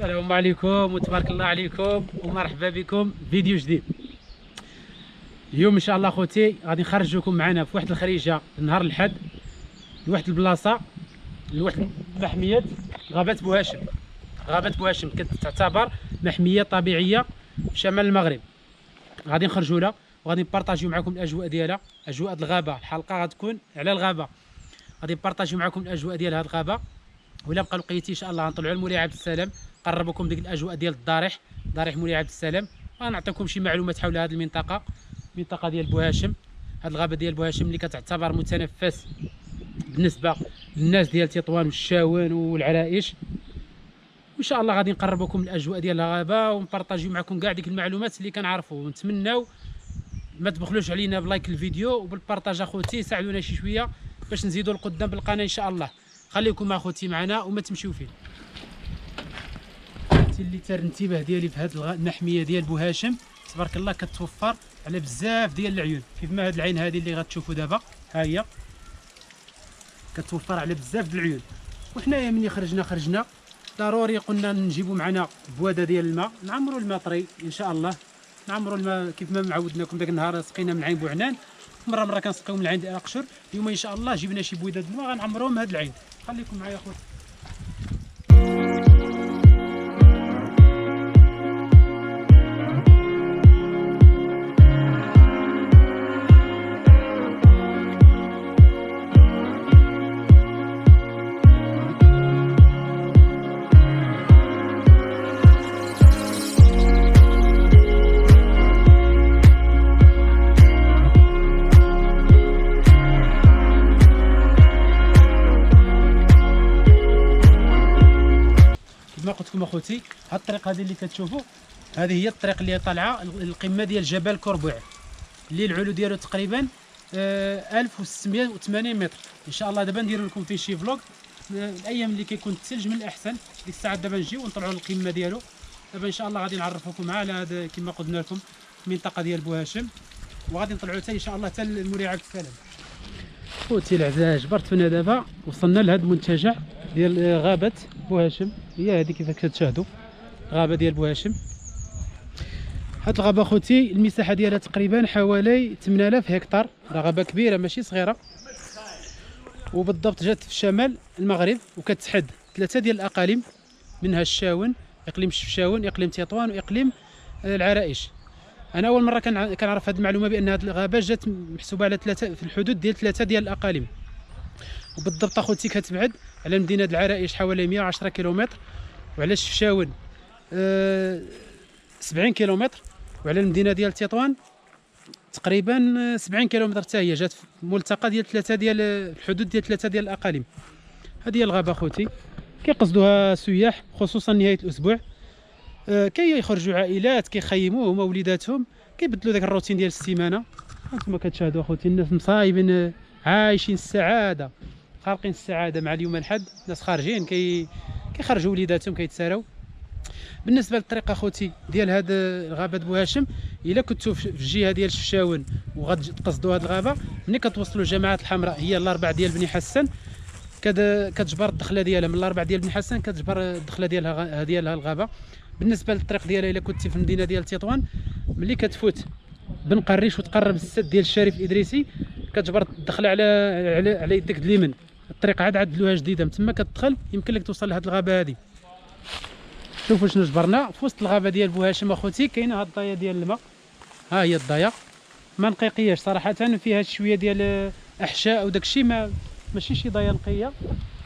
السلام عليكم وتبارك الله عليكم ومرحبا بكم فيديو جديد. اليوم ان شاء الله خوتي غادي نخرجوكم معنا في واحد الخريجه نهار الاحد لواحد البلاصه، لواحد محميه غابه بوهاشم. غابه بوهاشم كتعتبر محميه طبيعيه في شمال المغرب. غادي نخرجوا لها وغادي نبارطاجيو معكم الاجواء ديالها، اجواء الغابه. الحلقه غتكون على الغابه، غادي نبارطاجيو معكم الاجواء ديال هذه الغابه. ولا بقى لقيتي ان شاء الله غنطلعوا لمولاي عبد السلام، قربكم ديك الاجواء ديال الضريح، ضريح مولاي عبد السلام. غنعطيكم شي معلومات حول هذه المنطقه ديال بوهاشم. هذه الغابه ديال بوهاشم اللي كتعتبر متنفس بالنسبه للناس ديال تطوان والشاون والعرائش. وان شاء الله غادي نقربكم الاجواء ديال الغابه ونبارطاجيو معكم كاع ديك المعلومات اللي كنعرفوا. ونتمناو ما تبخلوش علينا بلايك الفيديو وبالبارطاج اخوتي، ساعدونا شي شويه باش نزيدوا القدام بالقناه ان شاء الله. خليكم اخوتي معنا وما تمشيو فين. اللي تار الانتباه ديالي في هذه المحميه ديال بوهاشم تبارك الله كتوفر على بزاف ديال العيون، كيف ما هذه العين هذه اللي غتشوفوا دابا ها هي كتوفر على بزاف ديال العيون. وحنايا ملي خرجنا ضروري قلنا نجيبوا معنا بواده ديال الماء، نعمروا الماء طري ان شاء الله. نعمروا الماء كيف ما معودناكم. داك النهار سقينا من عين بوعنان، مره كنسقيو من عين اقشر. اليوم ان شاء الله جبنا شي بويدات الماء غنعمروهم هاد العين. خليكم معايا اخوتي. كما قلت لكم اخوتي، هاد الطريق هذه اللي كتشوفوا هذه هي الطريق اللي طالعه القمه ديال جبل كربوع، اللي العلو ديالو تقريبا 1680 متر. ان شاء الله دابا ندير لكم فيه شي فلوق الايام اللي كيكون الثلج من الاحسن. ديك الساعه دابا نجيو ونطلعوا للقمه ديالو. دابا ان شاء الله غادي نعرفكم على هذا كما قلنا لكم المنطقه ديال بوهاشم، وغادي نطلعوا حتى ان شاء الله حتى لمولاي عبد السلام. خوتي العزاز جبرتونا دابا وصلنا لهذا المنتجع ديال غابه بوهاشم. هي هذه كيف كتشاهدوا غابه ديال بوهاشم. هاد الغابه خوتي المساحه ديالها تقريبا حوالي 8000 هكتار، راه غابه كبيره ماشي صغيره. وبالضبط جات في شمال المغرب وكتحد 3 ديال الاقاليم، منها الشاون، اقليم الشفشاون، اقليم تطوان، واقليم العرائش. انا اول مره كنعرف هذه المعلومه بان هذه الغابه جات محسوبه على 3 في الحدود ديال 3 ديال الاقاليم. وبالضبط اخوتي كتبعد على مدينه العرائش حوالي 110 كيلومتر، وعلى الشفشاون 70 كيلومتر، وعلى المدينه ديال تطوان تقريبا 70 كيلومتر. حتى هي جات في ملتقى ديال 3 ديال الحدود ديال 3 ديال الاقاليم. هذه هي الغابه اخوتي كيقصدوها سياح خصوصا نهايه الاسبوع. كي يخرجوا عائلات كيخيموا هما وليداتهم، كيبدلوا داك الروتين ديال السيمانه. هانتوما كتشاهدوا اخوتي الناس مصايبين عايشين السعاده، خارقين السعاده مع اليوم الحد. الناس خارجين كيخرجوا وليداتهم كيتساراو. بالنسبه للطريق اخوتي ديال هاد غابه بوهاشم، الا كنتو في الجهه ديال الشفشاون وغادي تقصدوا هاد الغابه، ملي كتوصلوا الجماعات الحمراء هي الاربع ديال بني حسن، كتجبر الدخله ديالها من الاربع ديال بني حسن، كتجبر الدخله ديالها الغابه. بالنسبه للطريق ديالها الا كنتي في المدينه ديال تطوان، ملي كتفوت بن قريش وتقرب للسد ديال الشريف الادريسي، كتجبر الدخله على يدك اليمين. الطريق عاد عدلوها جديده، من تما كتدخل يمكن لك توصل لهاد الغابه هذه. شوفوا شنو جبرنا في وسط الغابه ديال بوهاشم اخوتي. كاينه هاد الضايه ديال الماء، ها هي الضايه ما نقيقياش صراحه، فيها شويه ديال احشاء وداك الشيء، ماشي شي ضايه نقيه.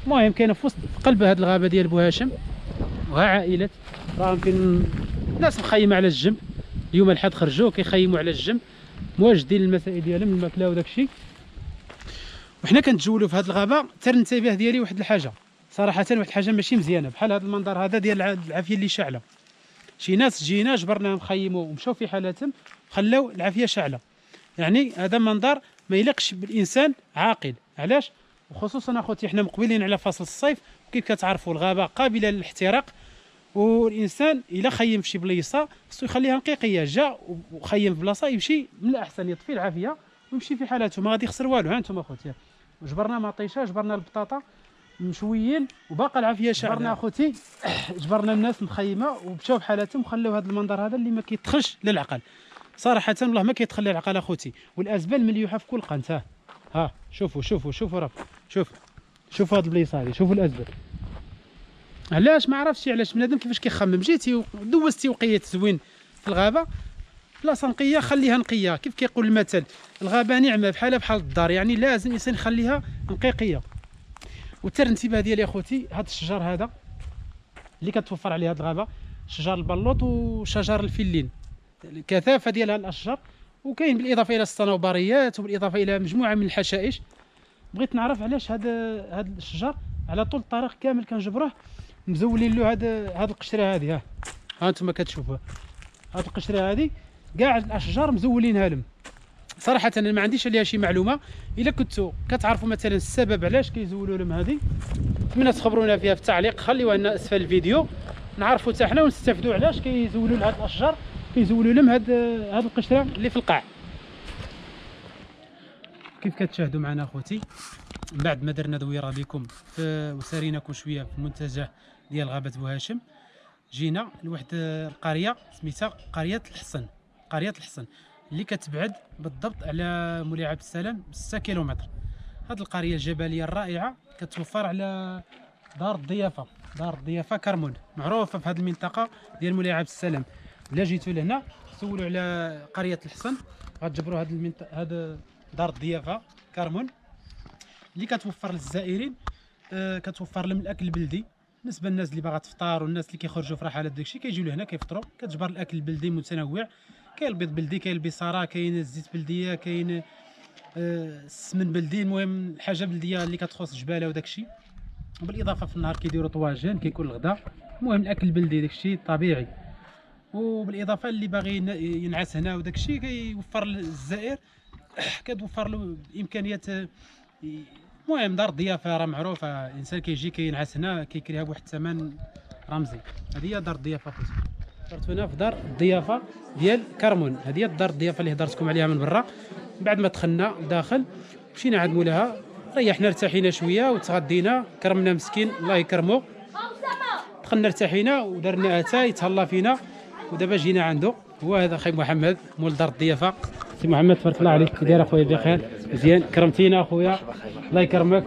المهم كاينه في وسط قلب هاد الغابه ديال بوهاشم. وها عائلات راهم كاين ناس مخيمه على الجنب، اليوم الحد خرجوا كيخيموا على الجنب مواجدين المسائل ديالهم الماكله وداك الشيء. وحنا كنتجولوا في هاد الغابه تر الانتباه ديالي واحد الحاجه صراحه، واحد الحاجه ماشي مزيانه، بحال هذا المنظر هذا ديال العافيه اللي شاعله. شي ناس جينا جبرناهم خيموا ومشاو في حالاتهم، خلاو العافيه شاعله. يعني هذا منظر ما يليقش بالانسان عاقل. علاش؟ وخصوصا اخوتي حنا مقبلين على فصل الصيف، وكيف كتعرفوا الغابه قابله للاحتراق. والانسان الا خيم في شي بليصه خصو يخليها نقيقيه. جا وخيم في بلاصه يمشي من الاحسن يطفي العافيه ويمشي في حالته، ما غادي يخسر والو. ها انتم اخوتي جبرنا مطيشه، جبرنا البطاطا، مشويين وباقا العافيه شاعله. جبرنا اخوتي جبرنا الناس مخيمه ومشاو بحالاتهم وخلاو هذا المنظر هذا اللي ما كيدخلش للعقل صراحه، والله ما كيدخل للعقل اخوتي. والازبال مليوحه في كل قنت. ها شوفوا راه شوفوا هاد البليصه هذه، شوفوا الازبال. علاش ما عرفتش علاش بنادم كيفاش كيخمم. جيتي ودوزتي وقيت زوين في الغابه، بلاصه نقيه خليها نقيه. كيف كيقول المثل الغابه نعمه بحال الدار، يعني لازم الانسان يخليها نقيقيه. وتر الانتباه ديالي اخوتي هذا الشجر هذا اللي كتوفر عليه هذه الغابه، شجر البلوط وشجر الفلين، الكثافه ديال هذه الاشجار. وكاين بالاضافه الى الصنوبريات وبالاضافه الى مجموعه من الحشائش. بغيت نعرف علاش هذا الشجر على طول الطريق كامل كنجبروه مزولين له هذه القشره هذه. ها انتم كتشوفوها، هذه القشره هذه كاع الاشجار مزولينها لهم. صراحه انا ما عنديش عليها شي معلومه. الا كنتوا كتعرفوا مثلا السبب علاش كيزولوا لهم هذه، نتمنى تخبرونا فيها في التعليق، خليوها لنا اسفل الفيديو نعرفوا حتى حنا ونستافدوا علاش كيزولوا لهاد الاشجار، كيزولوا لهم هاد القشره اللي في القاع. كيف كتشاهدوا معنا اخوتي، من بعد ما درنا دويره بكم وساريناكم شويه في المنتجع ديال غابه بوهاشم، جينا لواحد القريه سميتها قريه الحصن اللي كتبعد بالضبط على مولاي عبد السلام 6 كيلومتر. هذه القريه الجبليه الرائعه كتوفر على دار الضيافه كرمون، معروفه في هذه المنطقه ديال مولاي عبد السلام. الا جيتوا لهنا سولوا على قريه الحصن غتجبروا هذا دار الضيافه كرمون اللي كتوفر للزائرين. كتوفر لهم الاكل البلدي بالنسبه للناس اللي باغا تفطر والناس اللي كيخرجوا في رحلات داكشي كيجيو لهنا كيفطروا. كتجبر الاكل البلدي متنوع، كاين البيض بلدي، كاين البصاره، كاين الزيت بلديه، كاين السمن بلدي، المهم الحاجه بلديه اللي كتخص الجباله وداكشي. وبالاضافه في النهار كيديروا طواجن، كيكون الغداء، المهم الاكل البلدي داكشي الطبيعي. وبالاضافه اللي باغي ينعس هنا وداكشي كيوفر للزائر كتوفر له امكانيات. المهم دار الضيافه راه معروفه، الانسان كيجي كينعس هنا كيكريها بواحد الثمن رمزي. هذه هي دار الضيافه خوتي. درت هنا في دار الضيافه ديال كرمون. هذه هي دار الضيافه اللي هضرتكم عليها من برا. من بعد ما دخلنا لداخل مشينا عند مولاها، ريحنا ارتاحينا شويه وتغدينا، كرمنا مسكين الله يكرمو. دخلنا ارتاحينا ودرنا اتاي تهلا فينا. ودابا جينا عنده، هو هذا خي محمد مول دار الضيافه. سي محمد تبارك الله عليك، كي داير اخويا؟ بخير مزيان، كرمتينا اخويا الله يكرمك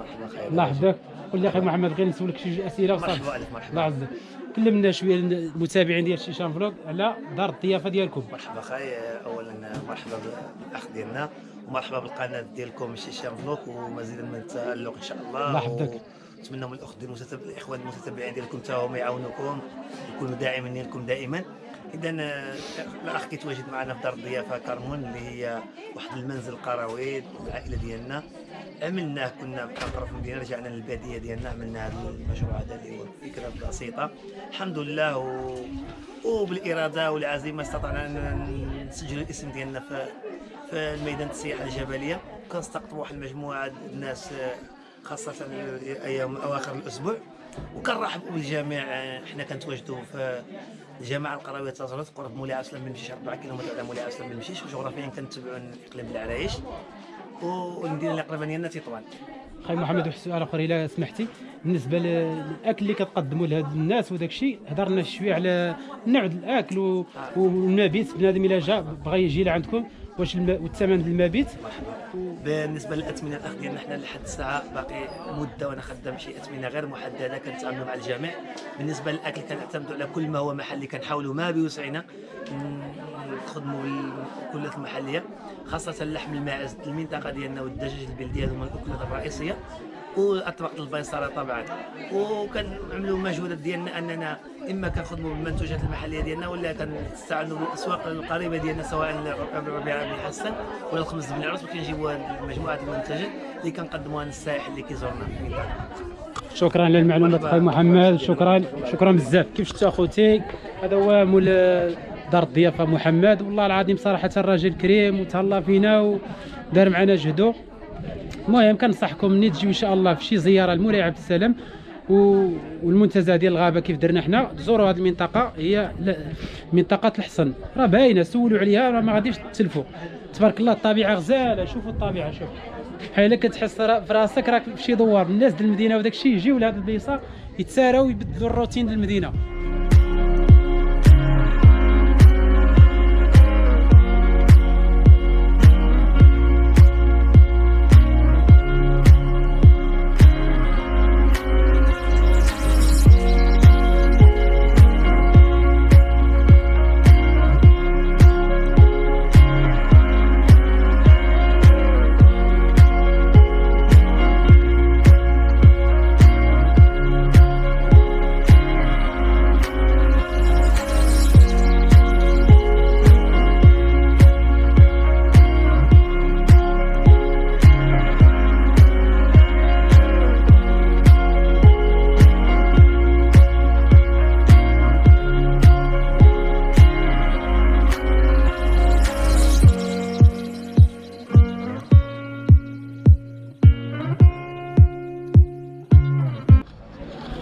الله يحفظك. قول لي اخي محمد غير نسولك شي اسئله وصافي. الله يعزك، كلمنا شويه المتابعين ديال شيشان فلوق على دار الضيافه ديالكم. مرحبا خاي، اولا مرحبا بالاخ ديالنا ومرحبا بالقناه ديالكم شيشان فلوق ومزيدا من التالق ان شاء الله. الله يحفظك. نتمنى من الاخوان المتتبعين ديالكم حتى هما يعاونوكم يكونوا داعمين لكم دائما. اذا الاخ كيتواجد معنا في دار الضيافه كرمون اللي هي واحد المنزل قروي العائله ديالنا. عملناه كنا كنقرب في المدينه، رجعنا للباديه ديالنا، عملنا هذا المشروع هذا اللي هو فكره بسيطه الحمد لله وبالاراده والعزيمه استطعنا ان نسجل الاسم ديالنا في الميدان السياحه الجبليه. كنستقطبوا واحد المجموعه الناس خاصه ايام اواخر الاسبوع، وكنرحبوا بالجميع. حنا كنتواجدوا في الجامعه القرويه تازرات قرب مولاي عبد السلام بن مشيش، 4 كيلومتر على مولاي عبد السلام بن مشيش. وجغرافيا كنتبعوا اقليم العرايش والمدينه اللي قريبه لنا تطوان. خاي محمد واحد السؤال اخر الا سمحتي، بالنسبه للاكل اللي كتقدموا لهاد الناس وداك الشيء، هضرنا شويه على نوع الاكل والمبيت. بنادم الا جا بغى يجي لعندكم واش والثمن ديال المبيت؟ بالنسبه للاثمنه الاخ ديالنا حنا لحد الساعه باقي مده وانا خدام شي اثمنه غير محدده كنتعاملوا مع الجميع. بالنسبه للاكل كنعتمدوا على كل ما هو محلي، كنحاولوا ما بوسعنا نخدموا المأكولات المحليه، خاصه اللحم الماعز المنطقه ديالنا والدجاج البلدي، هذوما المأكولات الرئيسيه، واطباق البيصره طبعا. وكنعملوا مجهودات ديالنا اننا اما كنخدموا بالمنتوجات المحليه ديالنا ولا كنستعانوا بالاسواق القريبه ديالنا، سواء الربيع بن حسن ولا الخمس بن عروس، وكنجيبوا مجموعه المنتجات اللي كنقدموها للسائح اللي كيزورنا في المنطقه. شكرا للمعلومات اخويا محمد، شكرا بزاف. كيف شفت اخوتي هذا هو مول دار الضيافه محمد، والله العظيم صراحه الراجل كريم وتهلا فينا ودار معنا جهدو. المهم كنصحكم ملي تجيو ان شاء الله في شي زياره لمولاي عبد السلام والمنتزه ديال الغابه كيف درنا حنا، تزوروا هذه المنطقه، هي منطقه الحصن، راه باينه، سولوا عليها راه ما غاديش تتلفوا. تبارك الله الطبيعه غزاله. شوفوا الطبيعه، شوف بحال كتحس في راسك راك في شي دوار. الناس ديال المدينه وداك الشيء يجيو لهاد البلايصه يتساراو ويبدلوا الروتين ديال المدينه.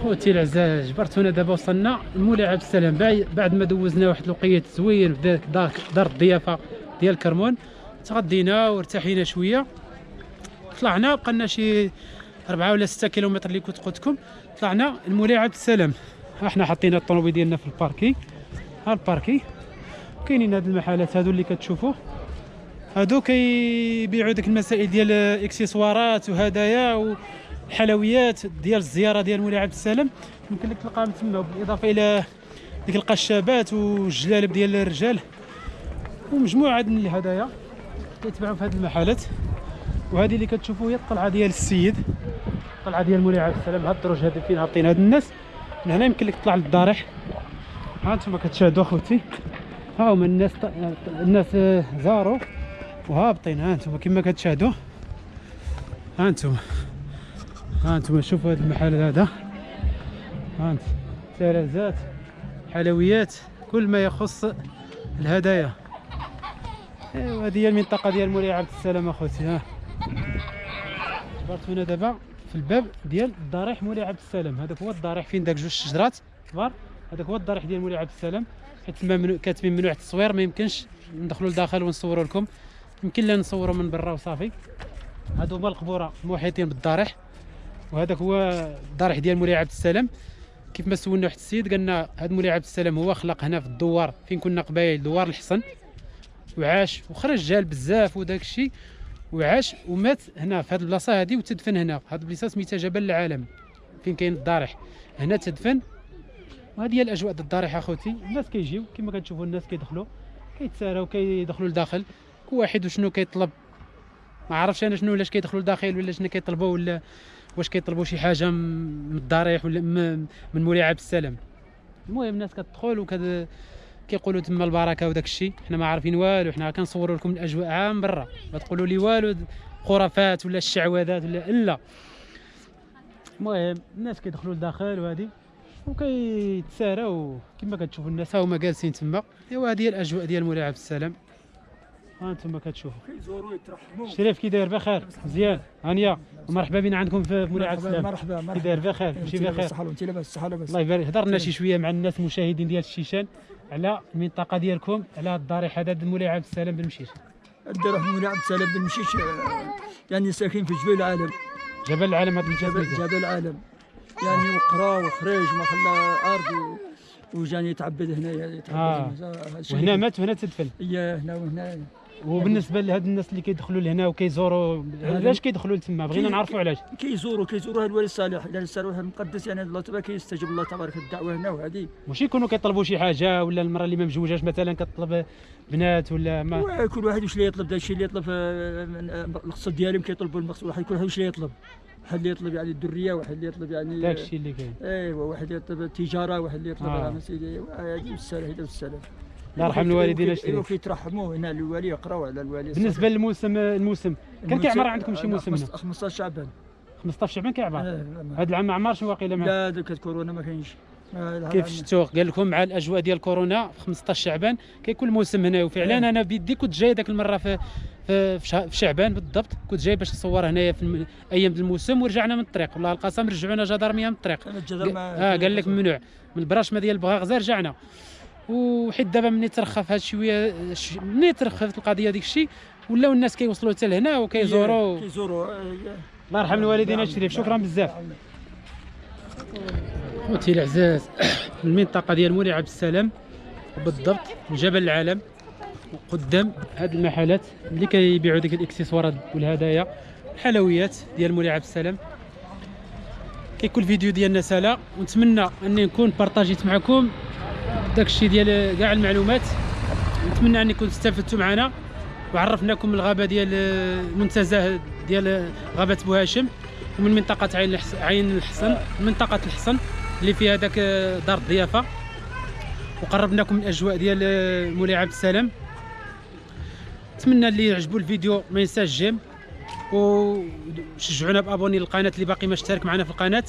خوتي العزاز، جبرت هنا دابا وصلنا لمولاي عبد السلام بعد ما دوزنا واحد الوقيت زوين في دار الضيافه ديال كرمون. تغدينا وارتاحينا شويه، طلعنا بقالنا شي 4 ولا 6 كيلومتر اللي كنت قلت لكم. طلعنا لمولاي عبد السلام. احنا حاطين الطوموبيل ديالنا في الباركي. ها الباركي كاينين هاد المحلات هادو اللي كتشوفوا، هادو كيبيعوا ديك المسائل ديال الاكسسوارات وهدايا وحلويات ديال الزياره ديال مولاي عبد السلام. يمكن لك تلقاهم تما، بالاضافه الى ديك القشابات والجلالب ديال الرجال ومجموعه من الهدايا كيتباعوا في هاد المحلات. وهذه اللي كتشوفوا هي القلعه ديال السيد، القلعه ديال مولاي عبد السلام. هاد الدروج هادو فين هابطين هاد الناس. من هنا يمكن لك تطلع للضريح. ها انتم كتشاهدوا اخوتي، ها هما الناس زاروا وهابطين. ها انتم كما كتشاهدوا، ها انتم شوفوا هذا المحل هذا. ها انت سرازات، حلويات، كل ما يخص الهدايا. ايوا هذه هي المنطقه ديال مولاي عبد السلام اخوتي. ها جبرت هنا دابا في الباب ديال الضريح مولاي عبد السلام. هذاك هو الضريح فين داك جوج الشجرات كبار، هذاك هو الضريح ديال مولاي عبد السلام. حيت تما كاتبين ممنوع التصوير، ما يمكنش ندخلوا لداخل ونصوروا لكم، يمكن لنا نصوروا من برا وصافي. هادو هما القبوره المحيطين بالضريح. وهذاك هو الضريح ديال مولاي عبد السلام. كيف ما سولنا واحد السيد قالنا هذا مولاي عبد السلام هو خلق هنا في الدوار فين كنا قبايل، دوار الحصن، وعاش وخرج جال بزاف وداك الشيء، وعاش ومات هنا في هذه البلاصه هذه وتدفن هنا. هذه البلاصه سميتها جبل العالم فين كاين الضريح، هنا تدفن. وهذه هي الاجواء ديال الضريح اخوتي. الناس كيجيو كما كتشوفوا، الناس كيدخلوا كيتساراو كيدخلوا لداخل، كل واحد وشنو كيطلب. ما عرفتش انا شنو، علاش كيدخلوا لداخل ولا شنو كيطلبوا، ولا واش كيطلبوا شي حاجه من الضريح ولا من مولاي عبد السلام. المهم الناس كتدخل كيقولوا تما البركه وداك الشيء. حنا ما عارفين والو، حنا كنصوروا لكم الاجواء عام برا، ما تقولوا لي والو خرافات ولا الشعوذات ولا لا. المهم الناس كيدخلوا لداخل وهذه وكيتساراو كما كتشوفوا. الناس هما جالسين تما. ايوا هذه هي الاجواء ديال مولاي عبد السلام. ها انتم كتشوفوا كيزوروا يترحموا. شريف كي داير؟ بخير مزيان، هانيه ومرحبا بنا عندكم في مولاي عبد السلام. مرحبا كي داير؟ بخير ماشي بخير؟ الصحه وانت لاباس؟ الصحه لاباس الله يبارك. هضرنا شي شويه مع الناس المشاهدين ديال الشيشان على المنطقه ديالكم، على هذا الضريح هذا مولاي عبد السلام بن مشيش. الدرح مولاي عبد السلام بن مشيش يعني ساكن في جبل العالم. جبل العالم، هذا جبل العالم يعني وقرا وخرج وما خلى ارض وجاني يتعبد هنايا يتعبد. وهنا مات وهنا تدفن. اييه هنا وهنا. وبالنسبه لهاد الناس اللي كيدخلوا لهنا وكيزوروا، علاش كيدخلوا لتما؟ بغينا نعرفوا علاش. كيزوروا هذا الولي الصالح، الولي الصالح المقدس، يعني الله تبارك كيستجيب الله تبارك الدعوه هنا. وهذه ماشي يكونوا كيطلبوا شي حاجه، ولا المراه اللي ما مزوجاش مثلا كتطلب بنات ولا ما. كل واحد واش اللي يطلب، داك الشيء اللي يطلب المقصد ديالهم كيطلبوا المقصود. واحد كل واحد واش اللي يطلب، واحد اللي يطلب يعني الدريه، واحد اللي يطلب يعني داك الشيء اللي كاين. ايوا واحد اللي يطلب التجاره، واحد اللي يطلب سيدي هذه بالسلام. هذا بالسلام. الله يرحم الوالدين. ايوا كيترحموا هنا الوالي، يقراو على الوالي. بالنسبه للموسم كان كيعمر عندكم شي موسم؟ 15 شعبان. 15 شعبان كيعمر. هذا العام ما عمرش واقيلا. لا ديك كورونا ما كاينش. كيف شفتوا قال لكم مع الاجواء ديال كورونا في 15 شعبان كيكون الموسم هنا. وفعلا انا بيدي كنت جاي ذاك المره في شعبان بالضبط، كنت جاي باش نصور هنايا في ايام الموسم، ورجعنا من الطريق. والله القسم رجعونا جدارميه من الطريق. قال لك ممنوع من البراشمه ديال بغاغزه رجعنا. وحيت دابا ملي ترخف هاد شويه، ملي ترخفت القضيه ديك الشيء، ولاو الناس كيوصلوا حتى لهنا وكيزوروا. الله يرحم الوالدين الشريف. شكرا بزاف خوتي العزاز. المنطقه ديال مولاي عبد السلام بالضبط جبل العالم، قدام هاد المحلات اللي كيبيعوا ديك الاكسسوارات والهدايا الحلويات ديال مولاي عبد السلام. كيكون الفيديو ديالنا سالا، ونتمنى اني نكون بارطاجيت معكم داكشي ديال كاع المعلومات. نتمنى انكم استفدتوا معنا وعرفناكم الغابه ديال المنتزه ديال غابه بوهاشم، ومن منطقه عين الحصن، منطقه الحصن اللي فيها داك دار الضيافه، وقربناكم من الاجواء ديال مولاي عبد السلام. نتمنى اللي يعجبوا الفيديو ما ينساش جيم، وشجعونا بابوني للقناه اللي باقي ما اشترك معنا في القناه.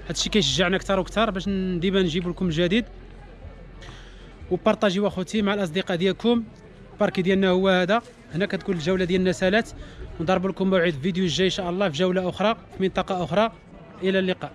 هادشي كيشجعنا اكثر واكثر باش ديما نجيب لكم الجديد. وبارطاجيو اخوتي مع الاصدقاء ديالكم. الباركي ديالنا هو هذا، هنا كتكون الجوله ديالنا سالات، ونضرب لكم موعد فيديو الجاي ان شاء الله في جوله اخرى في منطقه اخرى. الى اللقاء.